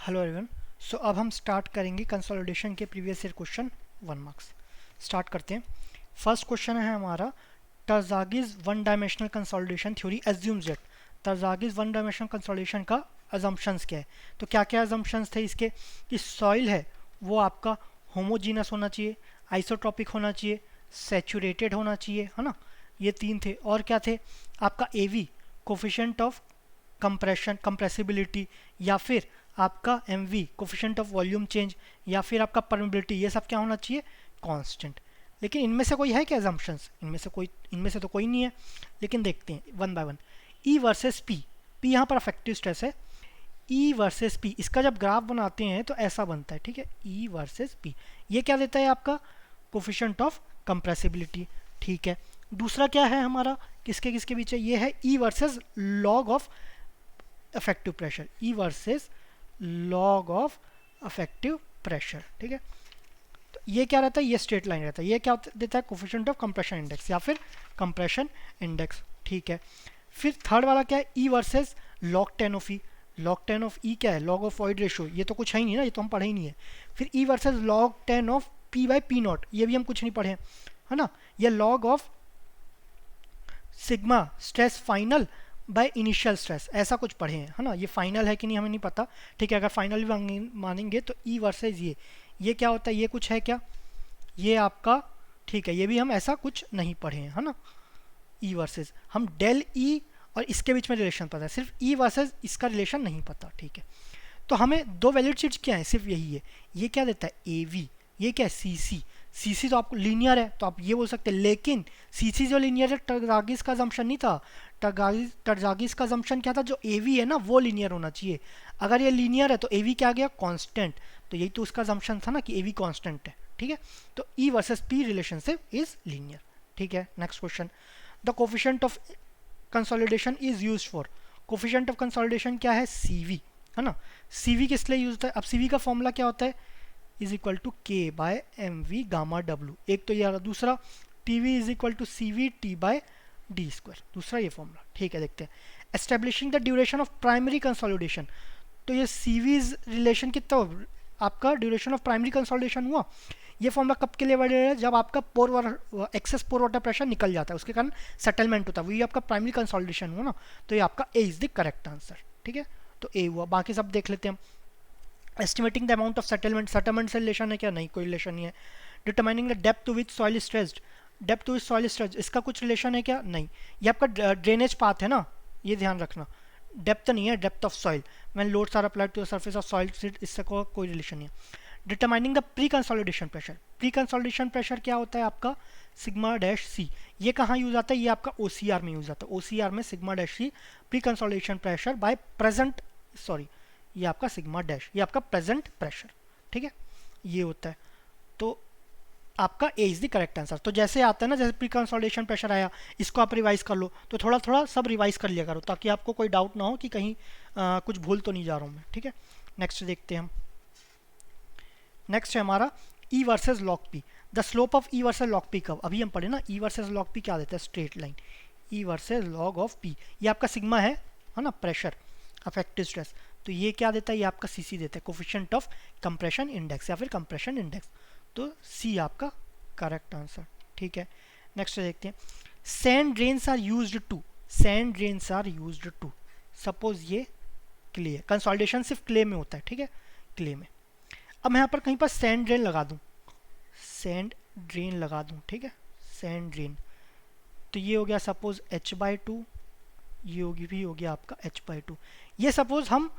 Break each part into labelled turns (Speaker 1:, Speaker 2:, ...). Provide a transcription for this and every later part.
Speaker 1: Hello everyone. सो अब हम start करेंगे कंसोलिडेशन के previous year question 1 marks. Start करते हैं। फर्स्ट क्वेश्चन है हमारा, Terzaghi's one dimensional consolidation theory assumes that. Terzaghi's one dimensional consolidation का अजम्पशंस क्या है। तो क्या क्या अजम्पशंस थे इसके, कि सॉइल है वो आपका होमोजीनस होना चाहिए, आइसोट्रॉपिक होना चाहिए, सैचुरेटेड होना चाहिए, है ना। ये तीन थे। और क्या थे, आपका A V coefficient of compression compressibility, या फिर आपका M V coefficient of volume change, या फिर आपका परमेबिलिटी। ये सब क्या होना चाहिए, कांस्टेंट। लेकिन इनमें से कोई है क्या एजम्पशंस, इनमें से तो कोई नहीं है। लेकिन देखते हैं one by one. E versus P, P यहाँ पर अफेक्टिव स्ट्रेस है। ई वर्सेस पी, इसका जब ग्राफ बनाते हैं तो ऐसा बनता है, ठीक है। ई वर्सेस पी, ये क्या देता है आपका, कोफिशिएंट ऑफ कंप्रेसिबिलिटी, ठीक है। दूसरा क्या है हमारा, किसके किसके बीच है, ये है E versus log of effective pressure, E versus log of effective pressure, ठीक है। तो ये क्या रहता है, ये स्ट्रेट लाइन रहता है। ये क्या देता है, कोफिशिएंट ऑफ कंप्रेशन इंडेक्स या फिर कंप्रेशन इंडेक्स, ठीक है। फिर थर्ड वाला क्या है, E versus log ten of E. Log ten of E क्या है, लॉग ऑफ वॉइड रेशियो। ये तो कुछ है ही नहीं ना, ये तो हम पढ़े ही नहीं है। फिर E versus log ten of P by P naught, ये भी हम कुछ नहीं पढ़े, है ना। ये log of sigma stress final by initial stress, ऐसा कुछ पढ़े हैं, है ना। ये फाइनल है कि नहीं हमें नहीं पता, ठीक है। अगर फाइनल भी मानेंगे तो ई वर्सेज ये क्या होता है, ये कुछ है क्या, ये आपका, ठीक है। ये भी हम ऐसा कुछ नहीं पढ़े हैं, है ना। ई वर्सेज हम डेल ई और इसके बीच में रिलेशन पता है, सिर्फ ई वर्सेज इसका रिलेशन नहीं पता, ठीक है। तो हमें दो वैलिड चीज क्या है, सिर्फ यही है। ये क्या देता है, ए वी, ये क्या है, सी सी। सी सी तो आपको लीनियर है, तो आप ये बोल सकते हैं। लेकिन सी सी जो लीनियर है, टरजागीज का जम्पशन नहीं था। टरजागीज का जम्पशन क्या था, जो ए वी है ना वो लीनियर होना चाहिए। अगर ये लीनियर है तो ए वी क्या आ गया, कांस्टेंट। तो यही तो उसका जम्पशन था ना, कि ए वी कांस्टेंट है, ठीक है। तो E versus P relationship is linear, ठीक है। Next question, the coefficient of consolidation is used for. Coefficient of consolidation क्या है, सीवी, है ना। सीवी किस लिए यूज होता है, अब सीवी का फॉर्मूला क्या होता है, is equal to K by M V gamma W. एक तो ये आ रहा, दूसरा T V is equal to C V T by D square, दूसरा ये फॉर्मूला, ठीक है। देखते हैं, establishing the duration of primary consolidation. तो ये सीवीज रिलेशन कितना, आपका ड्यूरेशन ऑफ प्राइमरी कंसोलिडेशन हुआ। ये फॉर्मूला कब के लिए वैलिड है, जब आपका एक्सेस पोर वाटर प्रेशर निकल जाता है, उसके कारण सेटलमेंट होता है, वही आपका प्राइमरी कंसोलिडेशन हुआ ना। तो ये आपका ए इज द करेक्ट आंसर, ठीक है। तो ए हुआ, बाकी सब देख लेते हैं हम। Estimating the amount of settlement, settlement से रिलेशन है क्या, नहीं कोई रिलेशन नहीं है। Determining the depth to which soil stressed, depth to which soil stressed, इसका कुछ रिलेशन है क्या, नहीं। ये आपका ड्रेनेज पाथ है ना, ये ध्यान रखना। डेप्थ नहीं है, depth of soil, when loads are applied to the surface of soil, इससे कोई रिलेशन नहीं है। Determining the pre consolidation pressure, pre consolidation pressure क्या होता है आपका, सिग्मा डैश सी। ये कहाँ यूज आता है, ये आपका ओसीआर में यूज आता है। ओसीआर में sigma dash C, pre consolidation pressure by present, sorry ये आपका सिग्मा डैश, ये आपका प्रेजेंट प्रेशर, ठीक है, ये होता है। तो आपका ए इज द करेक्ट आंसर। तो जैसे आता है ना, जैसे प्री कंसोलिडेशन प्रेशर आया, इसको आप रिवाइज कर लो, तो थोड़ा थोड़ा सब रिवाइज कर लिया करो, ताकि आपको कोई डाउट ना हो कि कहीं कुछ भूल तो नहीं जा रहा हूँ मैं, ठीक है। नेक्स्ट देखते हैं हम। नेक्स्ट है हमारा E versus log P, the slope of E versus log P कब, अभी हम पढ़े ना, ई वर्सेस लॉग पी क्या देता है, straight line. E versus log of P, ये आपका सिग्मा है ना, प्रेशर अफेक्टिव स्ट्रेस। तो ये क्या देता है, ये आपका सी सी देता है, कोफिशिएंट ऑफ कंप्रेशन इंडेक्स या फिर कंप्रेशन इंडेक्स। तो सी आपका करेक्ट आंसर, ठीक है। नेक्स्ट देखते हैं, sand drains are used to, sand drains are used to, suppose ये क्ले है, कंसोलिडेशन सिर्फ क्ले में होता है, ठीक है, क्ले में। अब मैं यहाँ पर कहीं पर सैंड ड्रेन लगा दूँ, सैंड ड्रेन लगा दूँ, ठीक है, सैंड ड्रेन। तो ये हो गया सपोज h/2, ये होगी भी हो गया आपका h/2। ये सपोज हम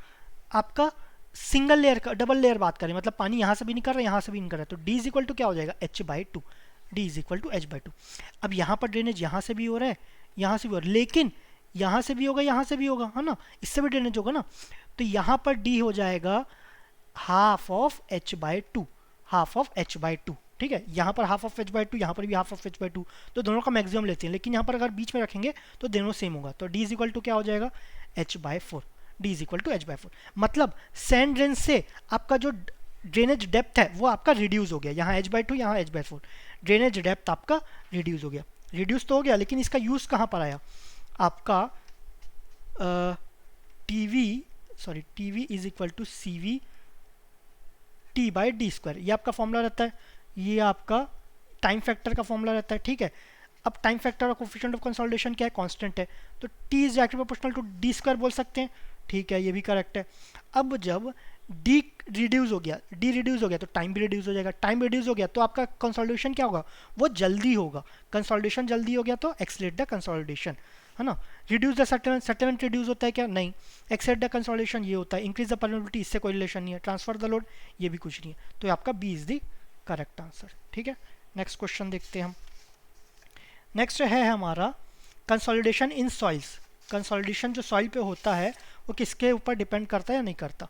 Speaker 1: आपका सिंगल लेयर का, डबल लेयर बात करें, मतलब पानी यहाँ से भी निकल रहा है, यहाँ से भी निकल रहा है, तो d इज इक्वल टू क्या हो जाएगा, h/2, d is equal to h/2। अब यहाँ पर ड्रेनेज यहाँ से भी हो रहा है, यहाँ से भी हो रहा है, लेकिन यहाँ से भी होगा, यहाँ से भी होगा, है ना, इससे भी ड्रेनेज होगा ना। तो यहाँ पर d हो जाएगा half of h/2, half of h/2, ठीक है। यहाँ पर हाफ ऑफ h/2, यहाँ पर भी हाफ ऑफ h/2, तो दोनों का मैक्सिमम लेते हैं, लेकिन यहाँ पर अगर बीच में रखेंगे तो दोनों सेम होगा। तो d इज इक्वल टू क्या हो जाएगा, h/4, d is equal to h/4। मतलब सैंड ड्रेन से आपका जो ड्रेनेज डेप्थ है वो आपका रिड्यूस हो गया, यहाँ h/2, यहाँ h/4, ड्रेनेज डेप्थ आपका रिड्यूस हो गया। रिड्यूस तो हो गया, लेकिन इसका यूज कहाँ पर आया, आपका T V is equal to C V T by D square, ये आपका फॉर्मूला रहता है, ये आपका टाइम फैक्टर का फॉर्मूला रहता है, ठीक है। अब टाइम फैक्टर और कोफिशिएंट ऑफ कंसोलिडेशन क्या है, कांस्टेंट है, तो T is directly proportional to D square बोल सकते हैं, ठीक है, ये भी करेक्ट है। अब जब डी रिड्यूस हो गया, डी रिड्यूस हो गया तो टाइम भी रिड्यूस हो जाएगा, टाइम रिड्यूस हो गया तो आपका कंसोलिडेशन क्या होगा, वो जल्दी होगा, कंसोलिडेशन जल्दी हो गया तो एक्सलेट द कंसोलिडेशन, है ना। Reduce the settlement, settlement reduce होता है क्या, नहीं। एक्सलेट द कंसोलिडेशन ये होता है, इंक्रीज द परमेबिलिटी, इससे कोई रिलेशन नहीं है। ट्रांसफर द लोड, ये भी कुछ नहीं है, तो आपका B is the correct answer, ठीक है। नेक्स्ट क्वेश्चन देखते हैं हम। नेक्स्ट है हमारा कंसोलिडेशन इन सॉइल्स। कंसोलिडेशन जो सॉइल पे होता है वो किसके ऊपर डिपेंड करता है या नहीं करता,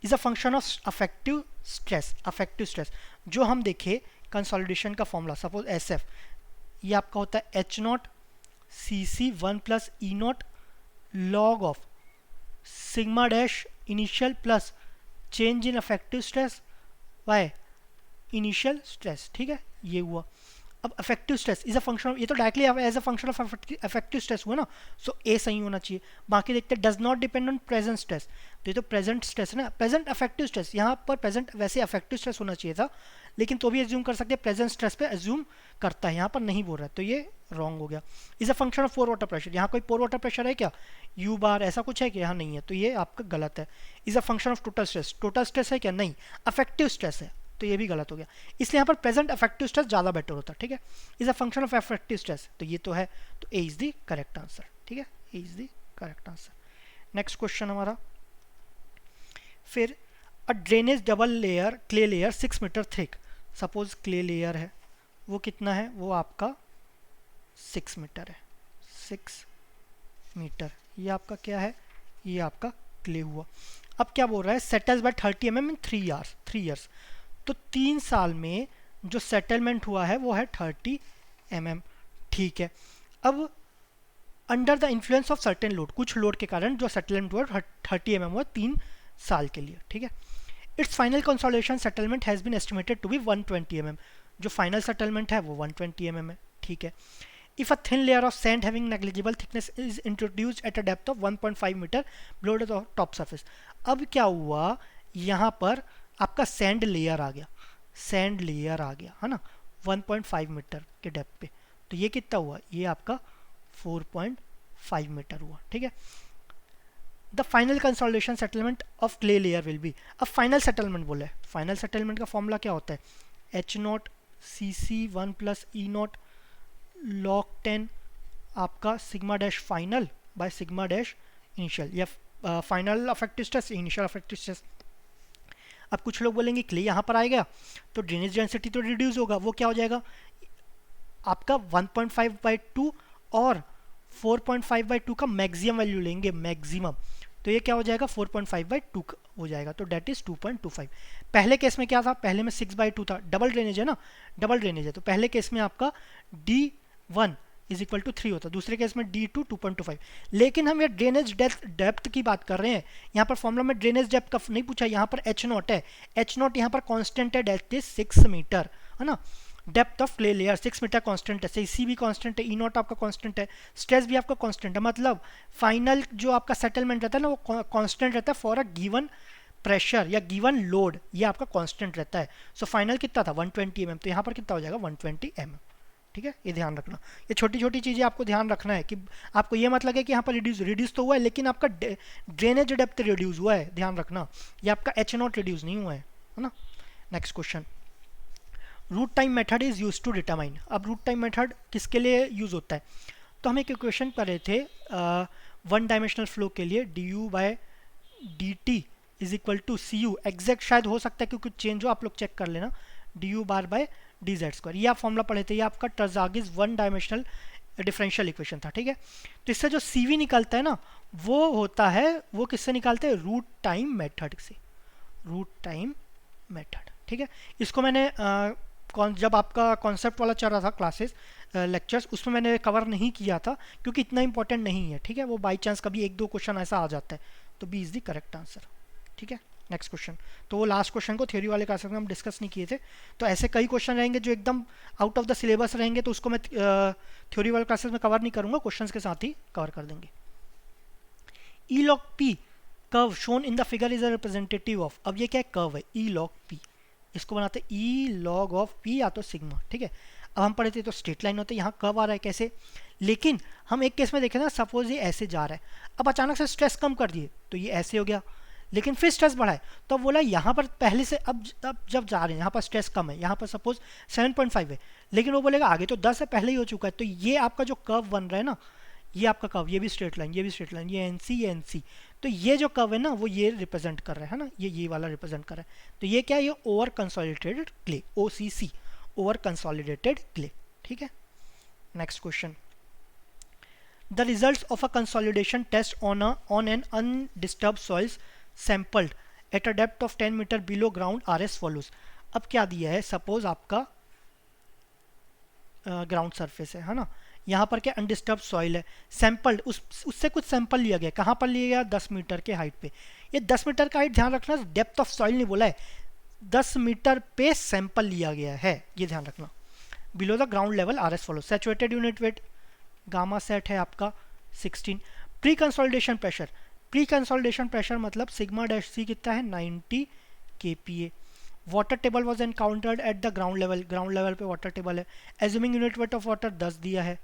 Speaker 1: is a function of effective stress. Affective stress जो हम देखें कंसोलिडेशन का फॉर्मूला, सपोज एस एफ, ये आपका होता है H naught C C one plus E naught log of sigma dash initial plus change in effective stress by initial stress, ठीक है, ये हुआ। अब effective stress is a function of, ये तो directly as a function of effective stress हुआ ना, सो ए सही होना चाहिए। बाकी देखते हैं does not depend on present stress, तो ये तो प्रेजेंट स्ट्रेस है ना, प्रेजेंट अफेक्टिव स्ट्रेस, यहाँ पर प्रेजेंट वैसे अफेक्टिव स्ट्रेस होना चाहिए था, लेकिन तो भी एज्यूम कर सकते हैं प्रेजेंट स्ट्रेस पे एज्यूम करता है, यहाँ पर नहीं बोल रहा है, तो ये रॉन्ग हो गया। Is a function of pore water pressure, यहाँ कोई पोर वाटर प्रेशर है क्या, यू बार ऐसा कुछ है कि यहाँ नहीं है, तो ये आपका गलत है। Is a function of total stress, total stress है क्या, नहीं, अफेक्टिव स्ट्रेस है, तो ये भी गलत हो गया, इसलिए यहाँ पर प्रेजेंट अफेक्टिव स्ट्रेस ज़्यादा बेटर होता है, ठीक है। Is a function of effective stress, तो ये तो है, तो A is the correct answer, ठीक है, A is the correct answer. Next question हमारा, फिर a drainage double layer clay layer 6 metre thick, suppose clay layer है, वो कितना है, वो आपका 6 मीटर है, 6 मीटर, ये आपका क्या है, ये आपका क्ले हुआ। अब क्या बोल रहा है, सेटल्स बाय 30 mm इन 3 ईयर्स, तो 3 साल में जो सेटलमेंट हुआ है वो है 30 mm, ठीक है। अब under the influence of certain load, कुछ लोड के कारण जो सेटलमेंट हुआ 30 mm हुआ 3 साल के लिए, ठीक है। It's final consolidation settlement has been estimated to be 120 mm, जो फाइनल सेटलमेंट है वो 120 mm है, ठीक है। If a thin layer of sand having negligible thickness is introduced at a depth of 1.5 metre below the top surface, अब क्या हुआ, यहाँ पर आपका सैंड लेयर आ गया, सैंड लेयर आ गया, है ना, 1.5 मीटर के डेप्थ पे, तो ये कितना हुआ, ये आपका 4.5 मीटर हुआ, ठीक है। The final consolidation settlement of clay layer will be, अब फाइनल सेटलमेंट बोला है, फाइनल सेटलमेंट का फॉर्मूला क्या होता है, H naught C C one plus E naught log 10 आपका sigma dash final by sigma dash initial, या final effective stress initial effective stress. अब कुछ लोग बोलेंगे क्ले यहाँ पर आएगा तो ड्रेनेज डेंसिटी तो रिड्यूस होगा, वो क्या हो जाएगा आपका 1.5/2 और 4.5/2 का मैक्सिमम वैल्यू लेंगे, मैक्सिमम, तो ये क्या हो जाएगा 4.5/2 हो जाएगा, तो डेट इज 2.25। पहले केस में क्या था, पहले में 6/2 था, डबल ड्रेनेज है ना, डबल ड्रेनेज है, तो पहले केस में आपका D1 इज इक्वल टू 3 होता, दूसरे केस में D2 2.25। लेकिन हम ये ड्रेनेज डेप्थ की बात कर रहे हैं, यहाँ पर फॉर्मूला में ड्रेनेज डेप्थ का नहीं पूछा, यहाँ पर H नॉट है, H नॉट यहाँ पर कांस्टेंट है, डेट इज 6 मीटर, है ना। Depth of clay layer 6 metre constant है, सी भी कांस्टेंट है, ई नॉट आपका कांस्टेंट है, स्ट्रेस भी आपका कांस्टेंट है, मतलब फाइनल जो आपका सेटलमेंट रहता है ना वो कांस्टेंट रहता है फॉर अ गिवन प्रेशर या गिवन लोड, ये आपका कांस्टेंट रहता है। सो फाइनल कितना था 120 mm, तो यहाँ पर कितना हो जाएगा 120 mm, ठीक है, ये ध्यान रखना, ये छोटी छोटी चीज़ें आपको ध्यान रखना है कि आपको ये मत लगे कि यहाँ पर रिड्यूस तो हुआ है लेकिन आपका ड्रेनेज डेप्थ रिड्यूस हुआ है, ध्यान रखना, ये आपका एच नॉट रिड्यूस नहीं हुआ है ना। Next question, root time method is use to determine, अब रूट टाइम मेथड किसके लिए यूज होता है, तो हम एक इक्वेशन कर रहे थे वन डायमेंशनल फ्लो के लिए, D U by D T is equal to C U, exact शायद हो सकता है क्योंकि चेंज हो, आप लोग चेक कर लेना, D U bar by D Z square, ये आप फॉर्मूला पढ़े थे, ये आपका Terzaghi one dimensional differential equation था, ठीक है। तो इससे जो सी वी निकलता है ना वो होता है, वो किससे निकालते हैं, रूट टाइम मेथड से, रूट टाइम मेथड, ठीक है। इसको मैंने जब आपका कॉन्सेप्ट वाला चल रहा था क्लासेस लेक्चर्स, उसमें मैंने कवर नहीं किया था क्योंकि इतना इंपॉर्टेंट नहीं है, ठीक है, वो बाई चांस कभी 1-2 क्वेश्चन ऐसा आ जाता है, तो B is the correct answer, ठीक है। नेक्स्ट क्वेश्चन, तो वो लास्ट क्वेश्चन को थ्योरी वाले क्लासेस में हम डिस्कस नहीं किए थे, तो ऐसे कई क्वेश्चन रहेंगे जो एकदम आउट ऑफ द सिलेबस रहेंगे, तो उसको मैं थ्योरी वाले क्लासेस में कवर नहीं करूंगा, क्वेश्चंस के साथ ही कवर कर देंगे। E log P curve shown in the figure is a representative of, अब ये क्या कर्व है, ई लॉग पी, इसको बनाते ई लॉग ऑफ पी या तो सिग्मा, ठीक है। अब हम पढ़े थे तो स्ट्रेट लाइन होते, यहाँ कर्व आ रहा है कैसे, लेकिन हम एक केस में देखें ना, सपोज ये ऐसे जा रहा है, अब अचानक से स्ट्रेस कम कर दिए तो ये ऐसे हो गया, लेकिन फिर स्ट्रेस बढ़ा है तो बोला यहाँ पर पहले से अब जब जा रहे हैं यहाँ पर स्ट्रेस कम है, यहाँ पर सपोज 7.5 है, लेकिन वो बोलेगा आगे तो 10 है, पहले ही हो चुका है, तो ये आपका जो कर्व बन रहा है ना, ये आपका कर्व, ये भी स्ट्रेट लाइन, ये भी स्ट्रेट लाइन, ये एनसी, ये एनसी, तो ये जो कर्व है ना वो ये रिप्रेजेंट कर रहा है ना, ये वाला रिप्रेजेंट कर रहा है, तो ये क्या है, ये over consolidated clay, OCC, over consolidated clay, ठीक है। Next question, the results of a consolidation test on an undisturbed soils sampled at a depth of 10 meter below ground are as follows। अब क्या दिया है, सपोज आपका ground surface है ना, यहाँ पर क्या अनडिस्टर्ब सॉइल है, सैंपल्ड उससे कुछ सैंपल लिया गया, कहाँ पर लिया गया, 10 मीटर के हाइट पे, ये 10 मीटर का हाइट ध्यान रखना, डेप्थ ऑफ सॉइल नहीं बोला है, 10 मीटर पे सैंपल लिया गया है, ये ध्यान रखना। Below the ground level R S follow, saturated unit weight gamma sat है आपका 16। Pre consolidation pressure, pre consolidation pressure मतलब सिग्मा डैश सी कितना है, 90 kPa। Water table was encountered at the ground level, ground level पे water table है, assuming unit weight of water 10 दिया है,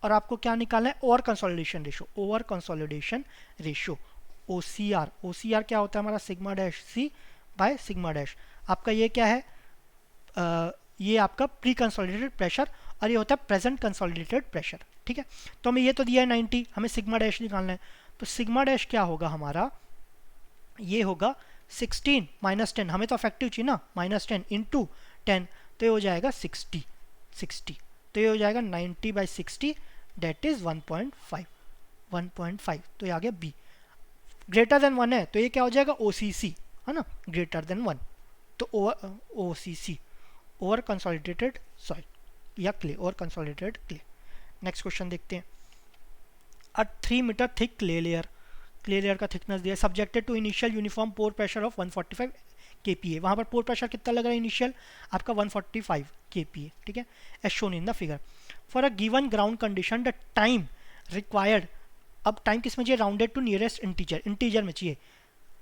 Speaker 1: और आपको क्या निकालना है, over consolidation ratio, over consolidation ratio, OCR, OCR क्या होता है हमारा, sigma dash C by sigma dash, आपका ये क्या है, ये आपका प्री कंसोलिडेटेड प्रेशर, और ये होता है प्रेजेंट कंसोलिडेटेड प्रेशर, ठीक है। तो हमें ये तो दिया है 90, हमें सिग्मा डैश निकालना है, तो सिग्मा डैश क्या होगा हमारा, ये होगा 16 माइनस 10, हमें तो अफेक्टिव चाहिए ना, -10 इंटू 10, तो ये हो जाएगा 60, तो ये हो जाएगा 90/60, डेट इज 1.5, तो ये आ गया बी। ग्रेटर देन 1 है तो ये क्या हो जाएगा, OCC है ना, ग्रेटर देन 1, तो OCC, ओवर कंसोलिडेटेड सॉइल या क्ले, over consolidated clay. Next question देखते हैं, a 3 metre thick clay layer का थिकनेस दिया, subjected to initial uniform pore pressure of 145 kPa, वहाँ पर पोर प्रेशर कितना लग रहा है इनिशियल आपका 145 kPa, ठीक है, as shown in the figure. For a given ground condition the time required, अब टाइम किस में चाहिए, राउंडेड टू नियरेस्ट इंटीजर में चाहिए,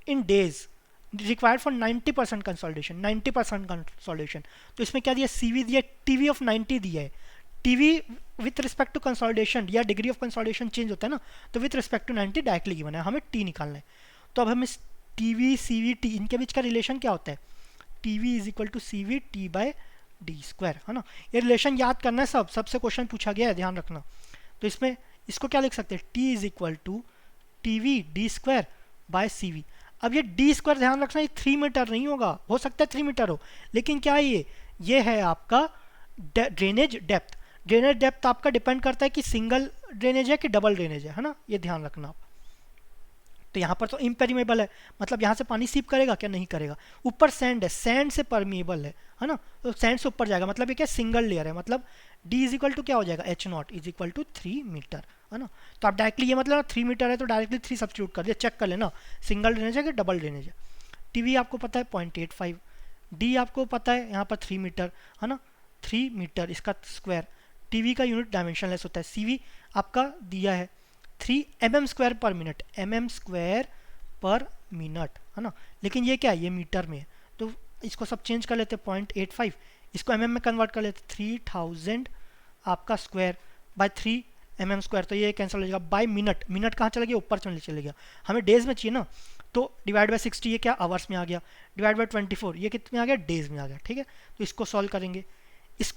Speaker 1: in days required for 90% consolidation, 90% consolidation, तो इसमें क्या दिया, CV दिया, TV ऑफ 90 दिया है, TV with respect to consolidation या डिग्री ऑफ कंसोलिडेशन चेंज होता है ना, तो with respect to 90 directly given है, हमें T निकालना है, तो अब हम इस TV CV T इनके बीच का रिलेशन क्या होता है, TV is equal to CV T/d² है ना, ये रिलेशन याद करना है, सबसे क्वेश्चन पूछा गया है, ध्यान रखना। तो इसमें इसको क्या लिख सकते हैं, T is equal to TV/d²/CV। अब ये d² ध्यान रखना, ये 3 मीटर नहीं होगा, हो सकता है 3 मीटर हो, लेकिन क्या है ये है आपका ड्रेनेज डेप्थ, ड्रेनेज डेप्थ आपका डिपेंड करता है कि सिंगल ड्रेनेज है कि डबल ड्रेनेज है ना, ये ध्यान रखना आप। तो यहाँ पर तो इम्पेरिमेबल है, मतलब यहाँ से पानी सीप करेगा क्या, नहीं करेगा, ऊपर सैंड है, सैंड से परमिएबल है ना, तो सैंड से ऊपर जाएगा, मतलब ये क्या सिंगल लेयर है, मतलब D इज इक्वल टू क्या हो जाएगा, H0 is equal to 3 metre है ना। तो आप डायरेक्टली ये मतलब 3 मीटर है तो डायरेक्टली 3 सब्स्टिट्यूट कर दिया, चेक कर लेना सिंगल ड्रेनेज है कि डबल ड्रेनेज है। TV आपको पता है 0.85, D आपको पता है यहाँ पर 3 मीटर है ना, 3 मीटर इसका स्क्वायर, TV का यूनिट डायमेंशनलेस होता है, CV आपका दिया है 3 mm² पर मिनट, mm² पर मिनट है ना, लेकिन ये क्या है, ये मीटर में है, तो इसको सब चेंज कर लेते 0.85, इसको mm में कन्वर्ट कर लेते 3000 आपका स्क्वायर बाय 3 mm², तो ये कैंसिल हो जाएगा, बाय मिनट, मिनट कहाँ चला गया, ऊपर चले गया, हमें डेज में चाहिए ना, तो डिवाइड बाय 60 ये क्या आवर्स में आ गया, डिवाइड बाय 24 ये कितने में आ गया, डेज में आ गया, ठीक है। तो इसको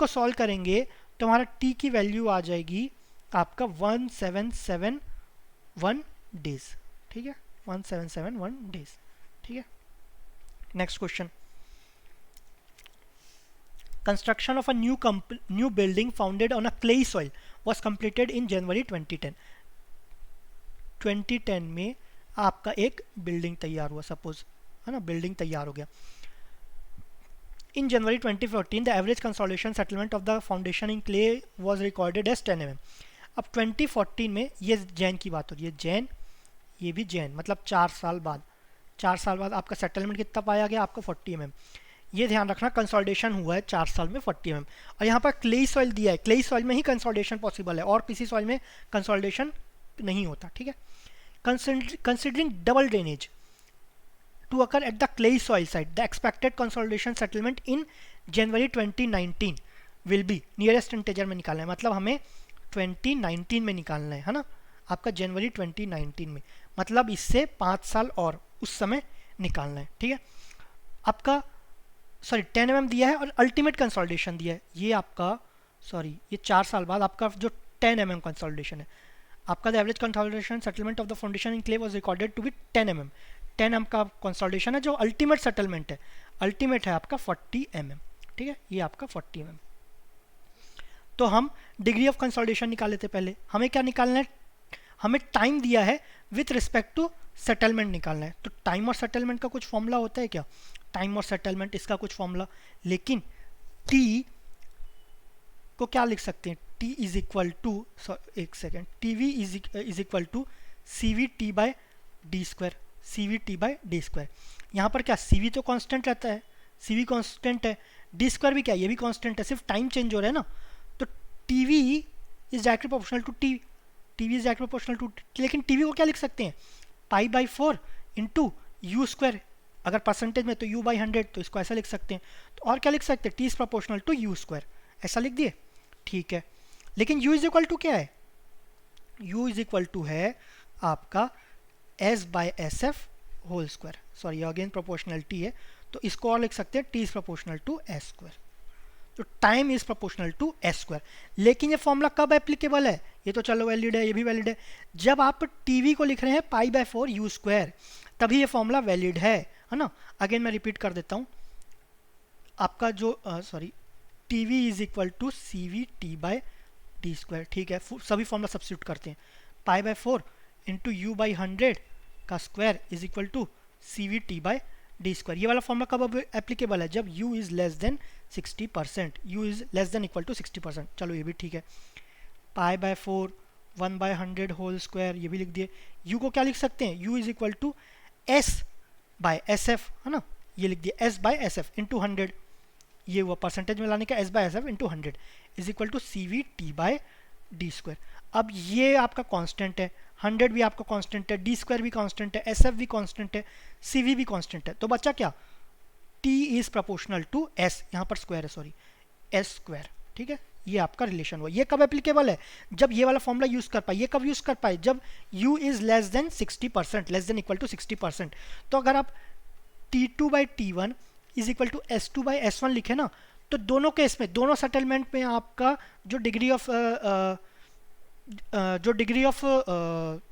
Speaker 1: सॉल्व करेंगे, तो हमारा T की वैल्यू आ जाएगी आपका 1771 डेज, ठीक है, 1771 डेज, ठीक है। Next question, construction of a new building founded on a clayey soil was completed in January 2010। 2010 में आपका एक बिल्डिंग तैयार हुआ, सपोज है ना, बिल्डिंग तैयार हो गया। In January 2014 the average consolidation settlement of the foundation in clay was recorded as 10 mm। अब 2014 में ये जैन की बात हो रही है, जैन, ये भी जैन, मतलब 4 साल बाद आपका सेटलमेंट कितना पाया गया, आपका 40 mm। ये ध्यान रखना, कंसोलिडेशन हुआ है 4 साल में 40 mm, और यहाँ पर क्लेई सॉइल दिया है, क्लेई सॉइल में ही कंसोलिडेशन पॉसिबल है, और किसी सॉइल में कंसोलिडेशन नहीं होता, ठीक है। Considering double drainage to occur at the clay soil site. The expected consolidation settlement in January 2019 will be nearest integer में निकालना है, मतलब हमें 2019 में निकालना है ना, आपका जनवरी 2019 में, मतलब इससे 5 साल और उस समय निकालना है, ठीक है। आपका 10 mm दिया है और अल्टीमेट कंसोलिडेशन दिया है, ये आपका ये 4 साल बाद आपका जो 10 mm कंसोलिडेशन है, आपका the average consolidation settlement of the foundation in clay was recorded to be 10 mm। 10 mm का कंसोलिडेशन है, जो अल्टीमेट सेटलमेंट है, अल्टीमेट है आपका 40 mm, ठीक है, ये आपका 40 mm। तो हम डिग्री ऑफ कंसोलिडेशन निकाल लेते पहले। हमें क्या निकालना है, हमें टाइम दिया है विथ रिस्पेक्ट टू सेटलमेंट निकालना है। तो टाइम और सेटलमेंट का कुछ फॉर्मूला होता है क्या, टाइम और सेटलमेंट इसका कुछ फॉर्मूला, लेकिन टी को क्या लिख सकते हैं, टी इज इक्वल टू एक second, T V is equal to C V T by D square, C V T by D square. यहाँ पर क्या सी वी तो कांस्टेंट रहता है, सी वी कांस्टेंट है, डी स्क्वायर भी क्या, ये भी कांस्टेंट है, सिर्फ टाइम चेंज हो रहा है ना। तो T V is directly proportional to T, T V is directly proportional to, लेकिन टी वी को क्या लिख सकते हैं, pi by 4 into U square, अगर परसेंटेज में तो u बाई 100, तो इसको ऐसा लिख सकते हैं। तो और क्या लिख सकते हैं, t is proportional to U square, ऐसा लिख दिए, ठीक है। लेकिन u इज इक्वल टू क्या है, u इज इक्वल टू है आपका s by S F whole square, again proportionality है, तो इसको और लिख सकते हैं t is proportional to S square. तो time is proportional to S square. लेकिन ये फॉर्मूला कब एप्लीकेबल है, ये तो चलो वैलिड है, ये भी वैलिड है, जब आप टीवी को लिख रहे हैं पाई बाय 4 यू स्क्वायर, तभी ये फॉर्मूला वैलिड है ना। अगेन मैं रिपीट कर देता हूँ, आपका जो T V is equal to C V T by D square, ठीक है, सभी फॉर्मूला सब्स्टिट्यूट करते हैं, pi by 4 into U by 100 का square is equal to C V T by D square. ये वाला फॉर्मूला कब एप्लीकेबल है, जब u is less than 60%, u is less than equal to 60%, चलो ये भी ठीक है। Pi by 4 1 by 100 whole square, ये भी लिख दिए। u को क्या लिख सकते हैं, u is equal to s by S F, है ना, ये लिख दिया s by S F into 100, ये हुआ परसेंटेज में लाने का s by S F into 100 is equal to C V T by D square. अब ये आपका कांस्टेंट है, 100 भी आपका कांस्टेंट है, डी स्क्वायर भी कांस्टेंट है, एस एफ भी कांस्टेंट है, सी वी भी कांस्टेंट है, तो बच्चा क्या, t is proportional to s, यहाँ पर स्क्वायर है s स्क्वायर, ठीक है। ये आपका रिलेशन हुआ। ये कब एप्लीकेबल है, जब ये वाला फॉर्मूला यूज कर पाए। ये कब यूज कर पाए, जब u is less than 60%, less than equal to 60%। तो अगर आप t2 by t1 is equal to s2 by s1 लिखे ना, तो दोनों केस में, दोनों सेटलमेंट में आपका जो डिग्री ऑफ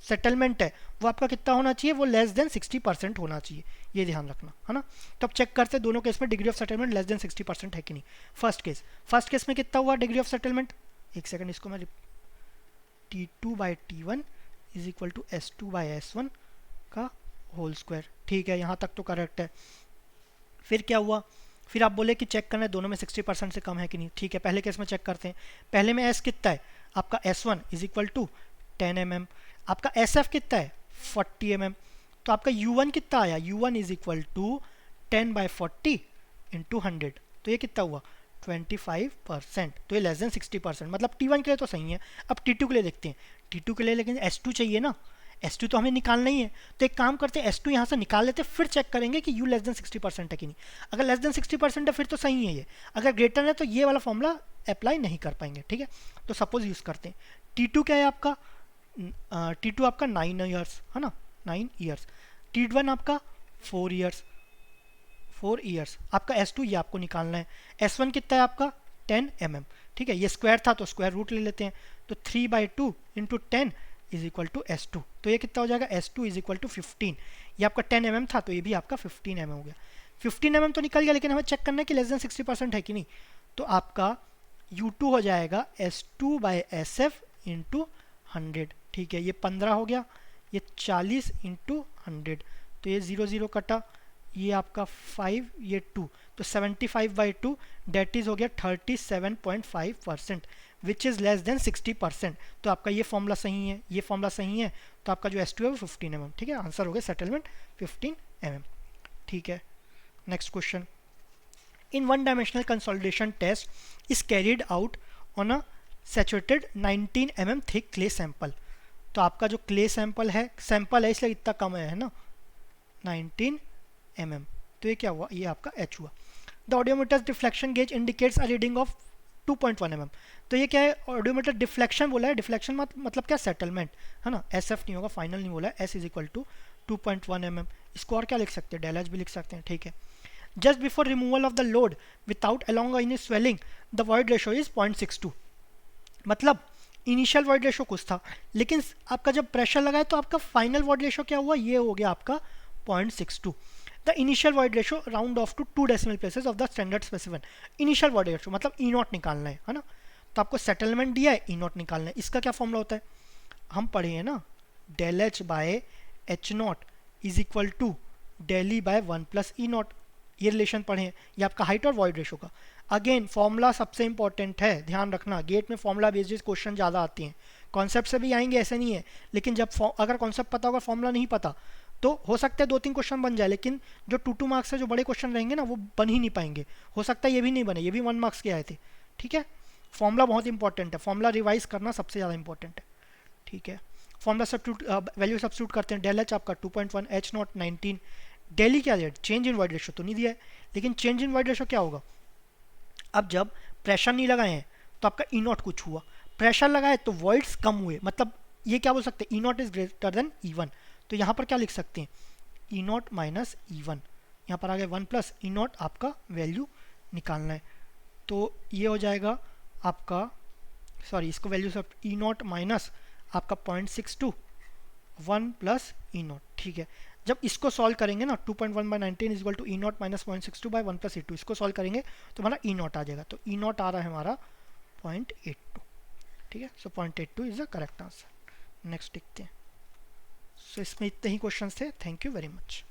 Speaker 1: सेटलमेंट है वो आपका कितना होना चाहिए, वो लेस देन 60% होना चाहिए, ये ध्यान रखना, है ना। तो अब चेक करते हैं दोनों केस में degree of settlement less than 60% है कि नहीं। फर्स्ट केस में कितना हुआ डिग्री ऑफ सेटलमेंट, एक सेकंड, इसको मैं t2 by t1 is equal to s2 by s1 का होल स्क्वायर, ठीक है, यहाँ तक तो करेक्ट है। फिर क्या हुआ, फिर आप बोले कि चेक करना है दोनों में 60% से कम है कि नहीं, ठीक है। पहले केस में चेक करते हैं, पहले में s कितना है आपका, s1 is equal to 10 mm, आपका sf कितना है 40 mm, तो आपका u1 कितना आया, u1 is equal to 10 by 40 into 100, तो ये कितना हुआ 25%, तो ये लेस देन 60%, मतलब t1 के लिए तो सही है। अब t2 के लिए देखते हैं, t2 के लिए लेकिन s2 चाहिए ना, s2 तो हमें निकालना ही है, तो एक काम करते हैं s2 यहाँ से निकाल लेते हैं, फिर चेक करेंगे कि u लेस देन 60% है कि नहीं। अगर लेस देन 60% है फिर तो सही है ये, अगर ग्रेटर है तो ये वाला फॉर्मूला अप्लाई नहीं कर पाएंगे, ठीक है। तो सपोज यूज़ करते हैं, t2 क्या है आपका, t2 आपका 9 ईयर्स, है ना, 9 ईयर्स, t1 आपका 4 ईयर्स, आपका s2 ये आपको निकालना है। s1 कितना है आपका 10 mm, ठीक है, ये स्क्वायर था तो स्क्वायर रूट ले लेते हैं, तो 3 by 2 into 10 is equal to s2, तो ये कितना हो जाएगा s2 इज इक्वल टू 15, ये आपका 10 mm था तो ये भी आपका 15 mm हो गया। 15 mm तो निकल गया, लेकिन हमें चेक करना है कि लेस देन 60% है कि नहीं, तो आपका u2 हो जाएगा s2 by S F into 100, ठीक है, ये 15 हो गया, ये 40 इंटू 100, तो ये 0 0 कटा, ये आपका 5, ये 2, तो 75 बाई 2 डेट इज हो गया 37.5%, विच इज़ लेस देन 60%। तो आपका ये फॉर्मूला सही है, ये फॉर्मूला सही है, तो आपका जो s2 है वो 15 mm, ठीक है, आंसर हो गया सेटलमेंट 15 mm, ठीक है। Next question, in one dimensional consolidation test is carried out on a saturated 19 mm thick clay sample. तो आपका जो क्ले सैंपल है इसलिए इतना कम है ना, 19 mm। तो ये क्या हुआ, ये आपका h हुआ। The oedometer's deflection gauge indicates a reading of 2.1 mm। तो ये क्या है, ऑडियोमीटर डिफ्लेक्शन बोला है, डिफ्लेक्शन मतलब क्या, सेटलमेंट है ना, एस एफ नहीं होगा, फाइनल नहीं बोला है, S is equal to 2.1 mm। इसको और क्या लिख सकते हैं, डेल एच भी लिख सकते हैं, ठीक है। Just before removal of the load without along any swelling the void ratio is 0.62। मतलब इनिशियल वॉइड रेशो कुछ था, लेकिन आपका जब प्रेशर लगा है तो आपका फाइनल वॉइड रेशो क्या हुआ, ये हो गया आपका 0.62। The initial void ratio round off to 2 decimal places of the standard specimen. Initial void ratio मतलब ई नॉट निकालना है ना। तो आपको सेटलमेंट दिया है, ई नॉट निकालना है। इसका क्या फॉर्मूला होता है, हम पढ़े हैं ना, del H by H naught is equal to del E by 1 plus E naught. ये रिलेशन पढ़े हैं, ये आपका हाइट और वॉइड रेशो का। अगेन फॉर्मूला सबसे इंपॉर्टेंट है, ध्यान रखना, गेट में फॉर्मूला बेस्ड क्वेश्चन ज़्यादा आते हैं, कॉन्सेप्ट से भी आएंगे ऐसे नहीं है, लेकिन जब अगर कॉन्सेप्ट पता होगा फॉर्मूला नहीं पता तो हो सकता है 2-3 क्वेश्चन बन जाए, लेकिन जो 2-2 मार्क्स से जो बड़े क्वेश्चन रहेंगे ना वो बन ही नहीं पाएंगे। हो सकता है ये भी नहीं बने, ये भी 1 मार्क्स के आए थे, ठीक है। फॉर्मूला बहुत इंपॉर्टेंट है, फॉर्मूला रिवाइज करना सबसे ज़्यादा इंपॉर्टेंट है, ठीक है। फॉर्मूला सब्स्टिट्यूट, वैल्यू सब्स्टिट्यूट करते हैं, डेल एच आपका 2.1, एच नॉट 19, डेली क्या दिया, चेंज इन वाइड रेशो तो नहीं दिया है, लेकिन चेंज इन वाइड रेशो क्या होगा, अब जब प्रेशर नहीं लगाए हैं तो आपका ई नॉट कुछ हुआ, प्रेशर लगाए तो वॉइड्स कम हुए, मतलब ये क्या बोल सकते हैं, E naught is greater than E one. तो यहाँ पर क्या लिख सकते हैं, E naught minus E one, यहाँ पर आ गया 1 प्लस ई नॉट, आपका वैल्यू निकालना है। तो ये हो जाएगा आपका, सॉरी इसको वैल्यू सब, ई नॉट माइनस आपका 0.62, 1 प्लस ई नॉट, ठीक है। जब इसको सॉल्व करेंगे ना, 2.1 by 19 is equal to E naught minus 0.62 by 1 plus E two, इसको सॉल्व करेंगे तो हमारा ई नॉट आ जाएगा। तो ई नॉट आ रहा है हमारा 0.82, ठीक है। सो 0.82 is the correct answer. Next देखते हैं। सो इसमें इतने ही क्वेश्चन थे। Thank you very much.